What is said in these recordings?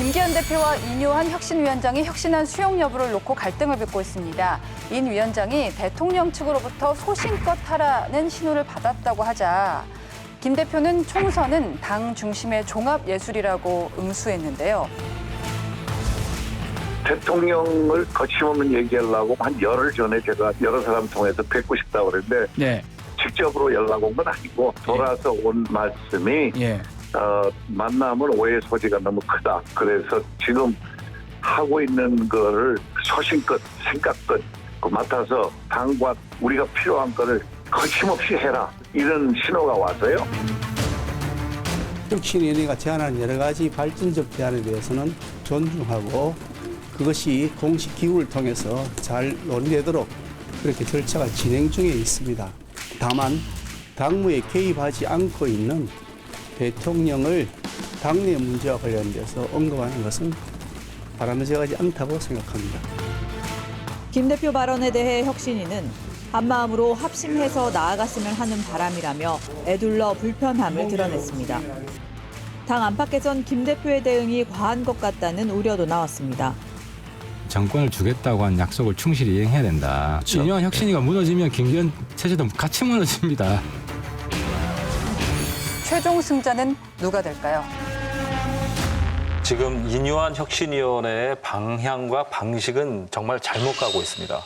김기현 대표와 인요한 혁신위원장이 혁신안 수용 여부를 놓고 갈등을 빚고 있습니다. 인 위원장이 대통령 측으로부터 소신껏 하라는 신호를 받았다고 하자 김 대표는 총선은 당 중심의 종합예술이라고 응수했는데요. 대통령을 거침없는 얘기하려고 한 열흘 전에 제가 여러 사람 통해서 뵙고 싶다고 그랬는데 네. 직접으로 연락 온 건 아니고 돌아서 온 말씀이 예. 만남은 오해 소지가 너무 크다. 그래서 지금 하고 있는 거를 소신껏 생각껏 맡아서 당과 우리가 필요한 거를 거침없이 해라. 이런 신호가 와서요. 혁신위원회가 제안하는 여러 가지 발전적 제안에 대해서는 존중하고 그것이 공식 기구를 통해서 잘 논의되도록 그렇게 절차가 진행 중에 있습니다. 다만 당무에 개입하지 않고 있는 대통령을 당내 문제와 관련돼서 언급하는 것은 바람직하지 않다고 생각합니다. 김 대표 발언에 대해 혁신위는 한마음으로 합심해서 나아갔으면 하는 바람이라며 애둘러 불편함을 드러냈습니다. 당 안팎에선 김 대표의 대응이 과한 것 같다는 우려도 나왔습니다. 정권을 주겠다고 한 약속을 충실히 이행해야 된다. 그렇죠. 인요한 혁신위가 무너지면 김기현 체제도 같이 무너집니다. 최종 승자는 누가 될까요? 지금 인요한 혁신위원회의 방향과 방식은 정말 잘못 가고 있습니다.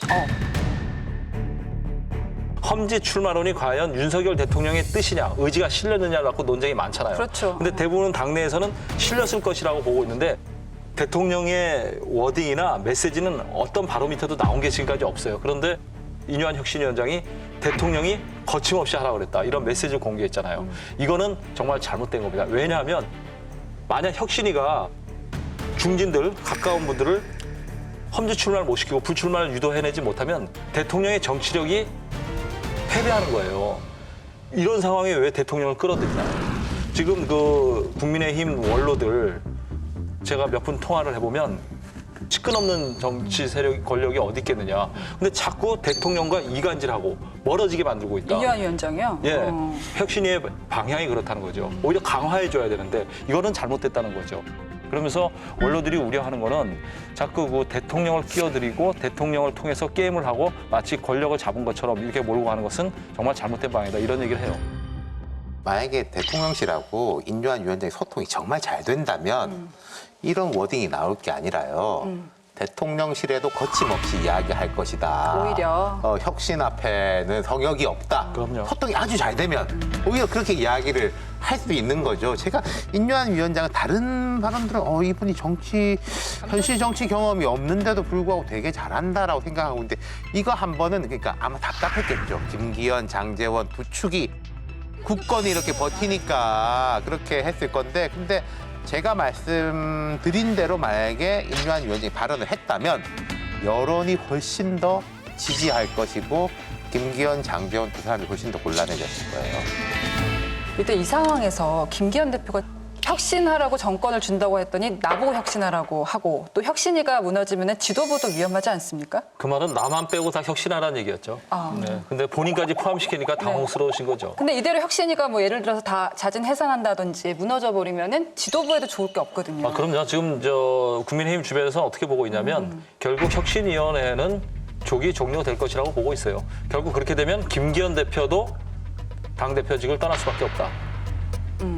험지 출마론이 과연 윤석열 대통령의 뜻이냐, 의지가 실렸느냐를 갖고 논쟁이 많잖아요. 그렇죠. 근데 대부분 당내에서는 실렸을 것이라고 보고 있는데 대통령의 워딩이나 메시지는 어떤 바로미터도 나온 게 지금까지 없어요. 그런데 인요한 혁신위원장이 대통령이 거침없이 하라고 그랬다. 이런 메시지를 공개했잖아요. 이거는 정말 잘못된 겁니다. 왜냐하면 만약 혁신위가 중진들, 가까운 분들을 험지 출마를 못 시키고 불출마를 유도해내지 못하면 대통령의 정치력이 패배하는 거예요. 이런 상황에 왜 대통령을 끌어들이나요? 지금 그 국민의힘 원로들 제가 몇 분 통화를 해보면 시끈없는 정치 세력 권력이 어디 있겠느냐. 근데 자꾸 대통령과 이간질하고 멀어지게 만들고 있다. 인요한 위원장이요? 예, 혁신위의 방향이 그렇다는 거죠. 오히려 강화해줘야 되는데 이거는 잘못됐다는 거죠. 그러면서 원로들이 우려하는 거는 자꾸 그 대통령을 끼어들이고 대통령을 통해서 게임을 하고 마치 권력을 잡은 것처럼 이렇게 몰고 가는 것은 정말 잘못된 방향이다. 이런 얘기를 해요. 만약에 대통령실하고 인요한 위원장의 소통이 정말 잘 된다면 이런 워딩이 나올 게 아니라요. 대통령실에도 거침없이 이야기할 것이다. 오히려. 혁신 앞에는 성역이 없다. 그럼요. 소통이 아주 잘 되면 오히려 그렇게 이야기를 할 수도 있는 거죠. 제가 인요한 위원장은 다른 사람들은 이분이 현실 정치 경험이 없는데도 불구하고 되게 잘한다라고 생각하고 있는데 이거 한 번은 그러니까 아마 답답했겠죠. 김기현, 장제원 두 축이 굳건히 이렇게 버티니까 그렇게 했을 건데 근데 제가 말씀드린 대로 만약에 인요한 위원장이 발언을 했다면 여론이 훨씬 더 지지할 것이고 김기현, 장제원 두 사람이 훨씬 더 곤란해졌을 거예요. 이때 이 상황에서 김기현 대표가 혁신하라고 정권을 준다고 했더니 나보고 혁신하라고 하고 또 혁신위가 무너지면 지도부도 위험하지 않습니까? 그 말은 나만 빼고 다 혁신하라는 얘기였죠. 네. 근데 본인까지 포함시키니까 당혹스러우신 거죠. 근데 이대로 혁신위가 뭐 예를 들어서 다 자진 해산한다든지 무너져 버리면은 지도부에도 좋을 게 없거든요. 그럼요. 지금 국민의힘 주변에서 어떻게 보고 있냐면 결국 혁신위원회는 조기 종료될 것이라고 보고 있어요. 결국 그렇게 되면 김기현 대표도 당대표직을 떠날 수밖에 없다.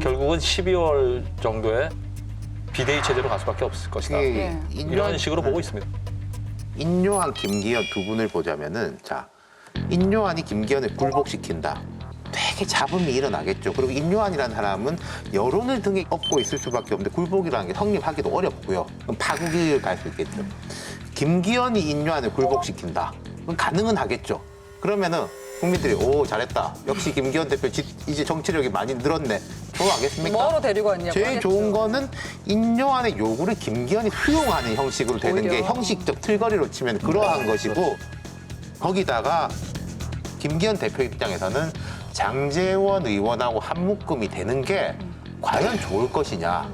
결국은 12월 정도에 비대위 체제로 갈 수밖에 없을 것이다. 이런 식으로 보고 있습니다. 인요한, 김기현 두 분을 보자면은 자, 인요한이 김기현을 굴복시킨다. 되게 잡음이 일어나겠죠. 그리고 인요한이라는 사람은 여론을 등에 업고 있을 수밖에 없는데 굴복이라는 게 성립하기도 어렵고요. 그럼 파국을 갈 수 있겠죠. 김기현이 인요한을 굴복시킨다. 그럼 가능은 하겠죠. 그러면은 국민들이 잘했다. 역시 김기현 대표 이제 정치력이 많이 늘었네. 좋아하겠습니까? 뭐로 데리고 왔냐고 제일 하겠죠. 좋은 거는 인요한의 요구를 김기현이 수용하는 형식으로 되는 게 오히려. 형식적 틀거리로 치면 그러한 것이고 거기다가 김기현 대표 입장에서는 장제원 의원하고 한묶음이 되는 게 과연 좋을 것이냐.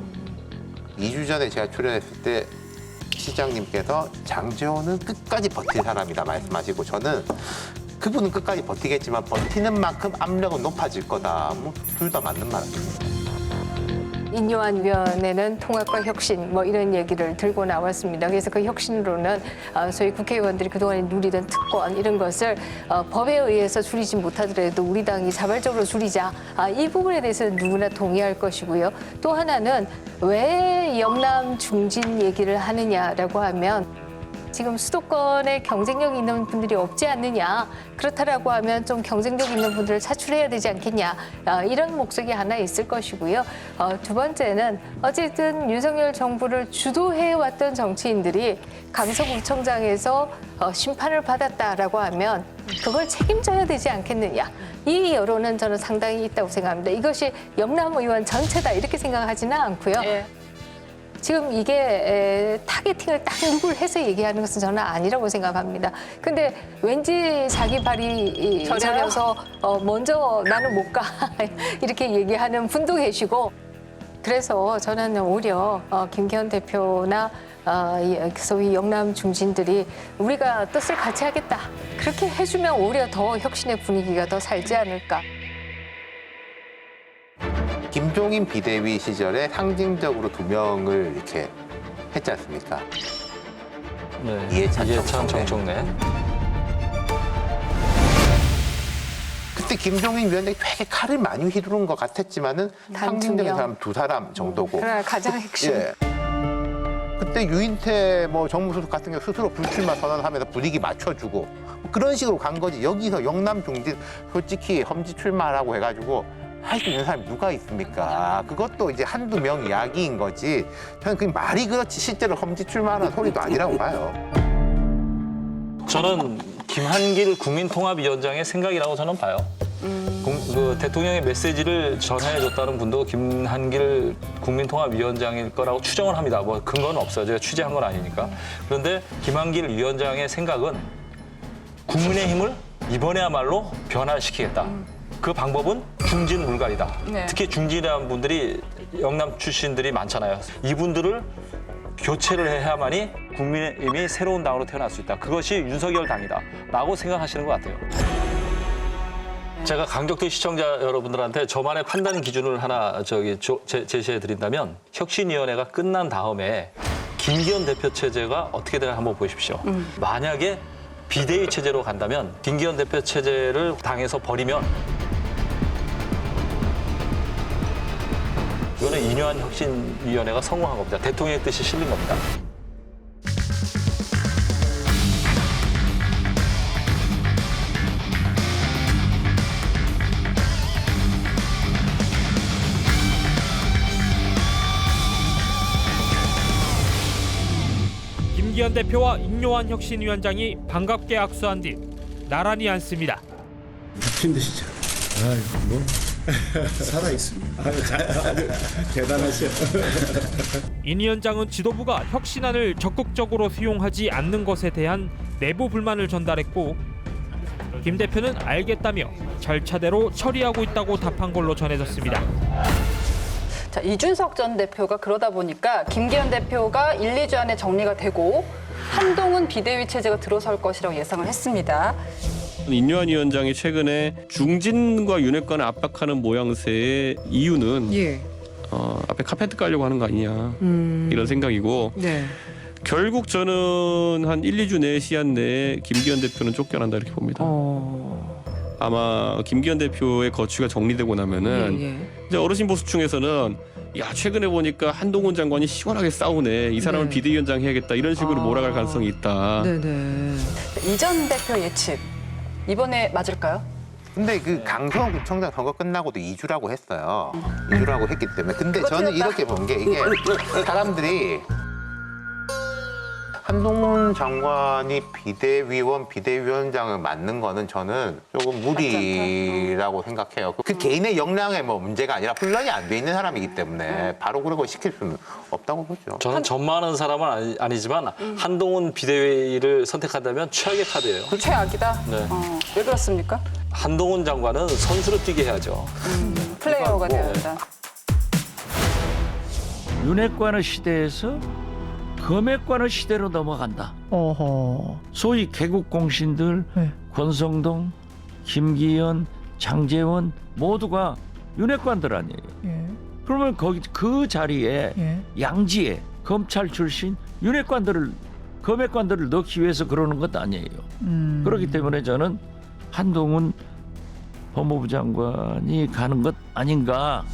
2주 전에 제가 출연했을 때 시장님께서 장제원은 끝까지 버틸 사람이다 말씀하시고 저는 그분은 끝까지 버티겠지만 버티는 만큼 압력은 높아질 거다. 뭐 둘 다 맞는 말 같습니다. 인요한 위원회는 통합과 혁신 뭐 이런 얘기를 들고 나왔습니다. 그래서 그 혁신으로는 소위 국회의원들이 그동안 누리던 특권 이런 것을 법에 의해서 줄이지 못하더라도 우리 당이 자발적으로 줄이자. 이 부분에 대해서는 누구나 동의할 것이고요. 또 하나는 왜 영남 중진 얘기를 하느냐라고 하면 지금 수도권에 경쟁력 있는 분들이 없지 않느냐. 그렇다라고 하면 좀 경쟁력 있는 분들을 차출해야 되지 않겠냐. 이런 목적이 하나 있을 것이고요. 두 번째는 어쨌든 윤석열 정부를 주도해왔던 정치인들이 강서구청장에서 심판을 받았다라고 하면 그걸 책임져야 되지 않겠느냐. 이 여론은 저는 상당히 있다고 생각합니다. 이것이 영남 의원 전체다 이렇게 생각하지는 않고요. 예. 지금 이게 타겟팅을 딱 누굴 해서 얘기하는 것은 저는 아니라고 생각합니다. 근데 왠지 자기 발이 저려서 먼저 나는 못 가 이렇게 얘기하는 분도 계시고 그래서 저는 오히려 김기현 대표나 소위 영남 중진들이 우리가 뜻을 같이 하겠다. 그렇게 해주면 오히려 더 혁신의 분위기가 더 살지 않을까. 김종인 비대위 시절에 상징적으로 2명을 이렇게 했지 않습니까? 네. 이해찬, 정청래. 그때 김종인 위원장이 되게 칼을 많이 휘두른 것 같았지만은 상징적인 명. 사람 2사람 정도고. 그러나 가장 핵심. 예. 그때 유인태 뭐 정무수석 같은 경우 스스로 불출마 선언하면서 분위기 맞춰주고 그런 식으로 간 거지. 여기서 영남 중진 솔직히 험지 출마라고 해가지고 할 수 있는 사람이 누가 있습니까? 그것도 이제 한두 명 이야기인 거지. 저는 그 말이 그렇지 실제로 험지 출마하는 소리도 아니라고 봐요. 저는 김한길 국민통합위원장의 생각이라고 저는 봐요. 그 대통령의 메시지를 전해줬다는 분도 김한길 국민통합위원장일 거라고 추정을 합니다. 뭐 근거는 없어요. 제가 취재한 건 아니니까. 그런데 김한길 위원장의 생각은 국민의힘을 이번에야말로 변화시키겠다. 그 방법은 중진 물갈이다. 네. 특히 중진이라는 분들이 영남 출신들이 많잖아요. 이분들을 교체를 해야만이 국민의힘이 새로운 당으로 태어날 수 있다. 그것이 윤석열 당이다. 라고 생각하시는 것 같아요. 제가 강격대 시청자 여러분들한테 저만의 판단 기준을 하나 제시해 드린다면 혁신위원회가 끝난 다음에 김기현 대표 체제가 어떻게 되나 한번 보십시오. 만약에 비대위 체제로 간다면 김기현 대표 체제를 당에서 버리면 이거는 인요한 혁신위원회가 성공한 겁니다. 대통령의 뜻이 실린 겁니다. 김기현 대표와 인요한 혁신위원장이 반갑게 악수한 뒤 나란히 앉습니다. 힘드시죠? 아유, 뭐 살아 있습니다. 대단하셔. 인 위원장은 지도부가 혁신안을 적극적으로 수용하지 않는 것에 대한 내부 불만을 전달했고 김 대표는 알겠다며 절차대로 처리하고 있다고 답한 걸로 전해졌습니다. 자, 이준석 전 대표가 그러다 보니까 김기현 대표가 1, 2주 안에 정리가 되고 한동훈 비대위 체제가 들어설 것이라고 예상을 했습니다. 인요한 위원장이 최근에 중진과 윤핵관을 압박하는 모양새의 이유는 앞에 카페트 깔려고 하는 거 아니냐 이런 생각이고 결국 저는 한 1, 2주 내 시한 내에 김기현 대표는 쫓겨난다 이렇게 봅니다. 아마 김기현 대표의 거취가 정리되고 나면은 이제 어르신 보수층에서는 야 최근에 보니까 한동훈 장관이 시원하게 싸우네 이 사람을 비대위원장 해야겠다 이런 식으로 몰아갈 가능성이 있다. 이 전 대표 예측 이번에 맞을까요? 근데 그 강서구청장 선거 끝나고도 2주라고 했어요. 2주라고 했기 때문에. 근데 저는 이렇게 본 게 이게 사람들이 한동훈 장관이 비대위원장을 맡는 거는 저는 조금 무리라고 생각해요. 그 개인의 역량의 뭐 문제가 아니라 훈련이 안 돼 있는 사람이기 때문에 바로 그런 걸 시킬 수는 없다고 보죠. 저는 전망하는 사람은 아니지만 한동훈 비대위를 선택한다면 최악의 카드예요. 최악이다? 네. 왜 그렇습니까? 한동훈 장관은 선수로 뛰게 해야죠. 플레이어가 돼야 된다. 윤핵관의 시대에서 검핵관의 시대로 넘어간다. 소위 개국 공신들 권성동, 김기현, 장제원 모두가 윤핵관들 아니에요. 그러면 거기 그 자리에 양지에 검찰 출신 검핵관들을 넣기 위해서 그러는 것 아니에요. 그렇기 때문에 저는 한동훈 법무부 장관이 가는 것 아닌가.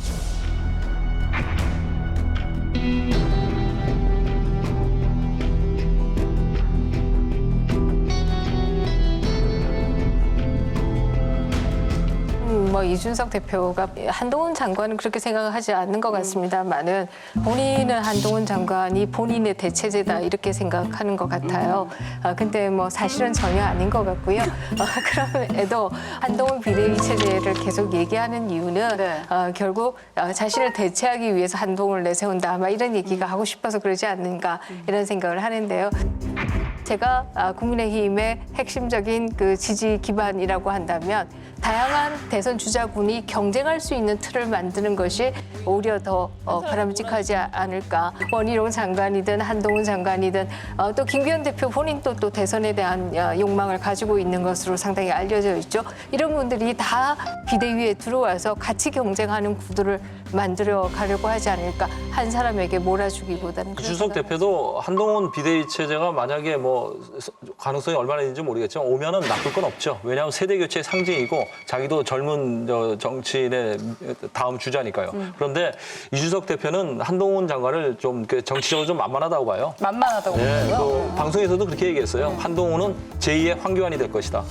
뭐 이준석 대표가 한동훈 장관은 그렇게 생각하지 않는 것 같습니다만은 본인은 한동훈 장관이 본인의 대체제다 이렇게 생각하는 것 같아요. 근데 뭐 사실은 전혀 아닌 것 같고요. 그럼에도 한동훈 비대위 체제를 계속 얘기하는 이유는 결국 자신을 대체하기 위해서 한동훈을 내세운다 아마 이런 얘기가 하고 싶어서 그러지 않는가 이런 생각을 하는데요. 제가 국민의힘의 핵심적인 그 지지 기반이라고 한다면 다양한 대선 주자군이 경쟁할 수 있는 틀을 만드는 것이 오히려 더 바람직하지 않을까. 원희룡 장관이든 한동훈 장관이든 또 김기현 대표 본인도 또 대선에 대한 욕망을 가지고 있는 것으로 상당히 알려져 있죠. 이런 분들이 다 비대위에 들어와서 같이 경쟁하는 구도를 만들어 가려고 하지 않을까. 한 사람에게 몰아주기보다는. 이준석 대표도 한동훈 비대위 체제가 만약에 뭐 가능성이 얼마나 있는지 모르겠지만 오면은 나쁠 건 없죠. 왜냐하면 세대 교체의 상징이고 자기도 젊은 정치인의 다음 주자니까요. 그런데 이준석 대표는 한동훈 장관을 좀 정치적으로 좀 만만하다고 봐요. 만만하다고 봐요. 방송에서도 그렇게 얘기했어요. 한동훈은 제2의 황교안이 될 것이다.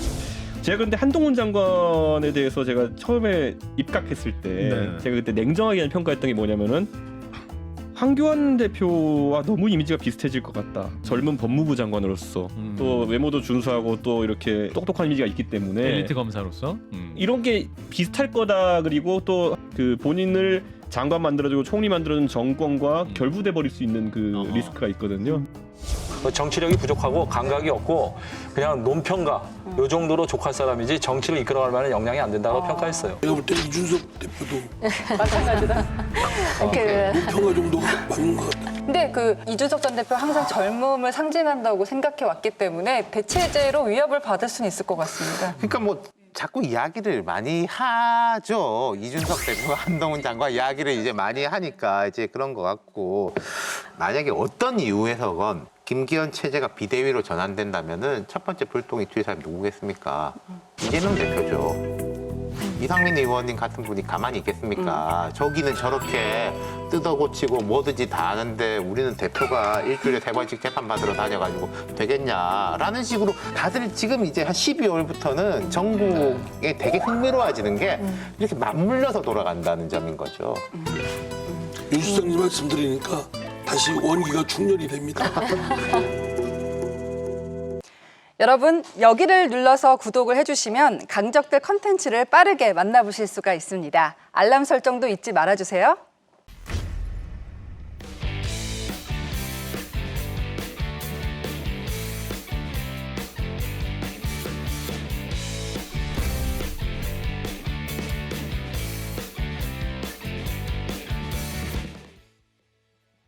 제가 근데 한동훈 장관에 대해서 제가 처음에 입각했을 때 제가 그때 냉정하게 평가했던 게 뭐냐면은 황교안 대표와 너무 이미지가 비슷해질 것 같다. 젊은 법무부 장관으로서 또 외모도 준수하고 또 이렇게 똑똑한 이미지가 있기 때문에 엘리트 검사로서 이런 게 비슷할 거다. 그리고 또 그 본인을 장관 만들어주고 총리 만들어준 정권과 결부돼 버릴 수 있는 그 리스크가 있거든요. 정치력이 부족하고 감각이 없고 그냥 논평가 요 정도로 족할 사람이지 정치를 이끌어갈 만한 역량이 안 된다고 평가했어요. 내가 볼 때 이준석 대표도 마찬가지다. 평가 정도가 맞는 것 같아. 근데 그 이준석 전 대표 항상 젊음을 상징한다고 생각해 왔기 때문에 대체제로 위협을 받을 수는 있을 것 같습니다. 그러니까 뭐 자꾸 이야기를 많이 하죠. 이준석 대표가 한동훈 장관 이야기를 이제 많이 하니까 이제 그런 것 같고, 만약에 어떤 이유에서건 김기현 체제가 비대위로 전환된다면은 첫 번째 불똥이 튀는 사람이 누구겠습니까? 이재명 대표죠. 이상민 의원님 같은 분이 가만히 있겠습니까? 저기는 저렇게 뜯어고치고 뭐든지 다 아는데 우리는 대표가 일주일에 3번씩 재판받으러 다녀가지고 되겠냐라는 식으로 다들 지금 이제 한 12월부터는 전국에 되게 흥미로워지는 게 이렇게 맞물려서 돌아간다는 점인 거죠. 윤 수석님 말씀드리니까 다시 원기가 충전이 됩니다. 여러분, 여기를 눌러서 구독을 해주시면 강적들 컨텐츠를 빠르게 만나보실 수가 있습니다. 알람 설정도 잊지 말아주세요.